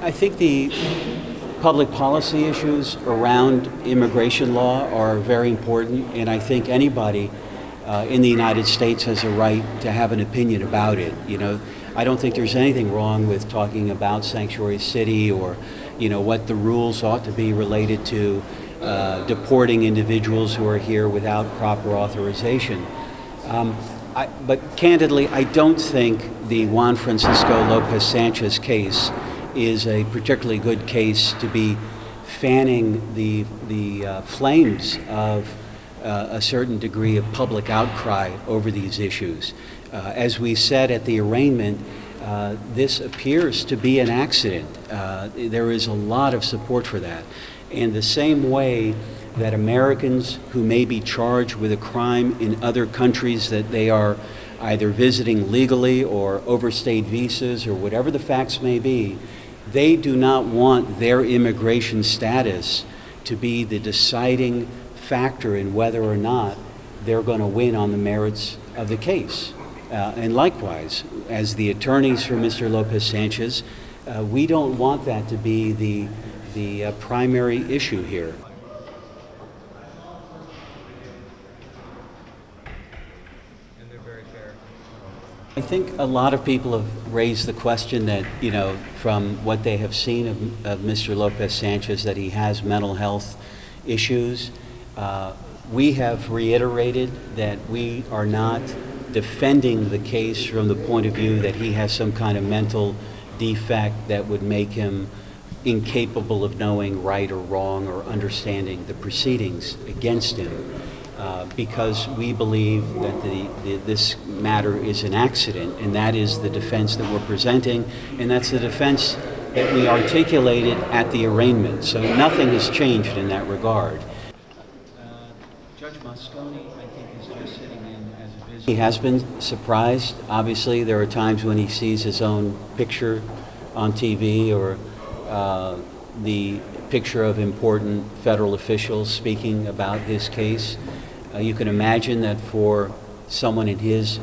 I think the public policy issues around immigration law are very important, and I think anybody in the United States has a right to have an opinion about it. You know, I don't think there's anything wrong with talking about sanctuary city or, you know, what the rules ought to be related to deporting individuals who are here without proper authorization. But candidly, I don't think the Juan Francisco Lopez-Sanchez case is a particularly good case to be fanning the flames of a certain degree of public outcry over these issues. As we said at the arraignment, this appears to be an accident. There is a lot of support for that. In the same way that Americans who may be charged with a crime in other countries that they are either visiting legally or overstayed visas or whatever the facts may be, they do not want their immigration status to be the deciding factor in whether or not they're going to win on the merits of the case. And likewise, as the attorneys for Mr. Lopez-Sanchez, we don't want that to be the primary issue here. And they're very fair. I think a lot of people have raised the question that, you know, from what they have seen of Mr. Lopez-Sanchez, that he has mental health issues. We have reiterated that we are not defending the case from the point of view that he has some kind of mental defect that would make him incapable of knowing right or wrong or understanding the proceedings against him, because we believe that this matter is an accident, and that is the defense that we're presenting, and that's the defense that we articulated at the arraignment. So nothing has changed in that regard. Judge Moscone, I think, is just sitting in as a visitor. He has been surprised. Obviously, there are times when he sees his own picture on TV or the picture of important federal officials speaking about his case. You can imagine that for someone in his,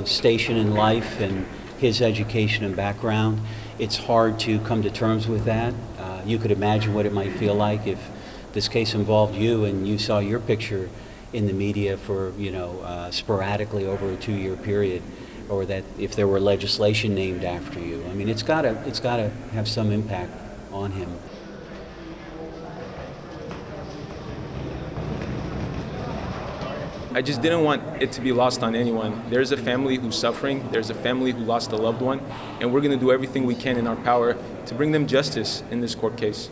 station in life and his education and background, it's hard to come to terms with that. You could imagine what it might feel like if this case involved you and you saw your picture in the media for, sporadically over a 2-year period, or that if there were legislation named after you. I mean, it's got to have some impact on him. I just didn't want it to be lost on anyone. There's a family who's suffering, there's a family who lost a loved one, and we're going to do everything we can in our power to bring them justice in this court case.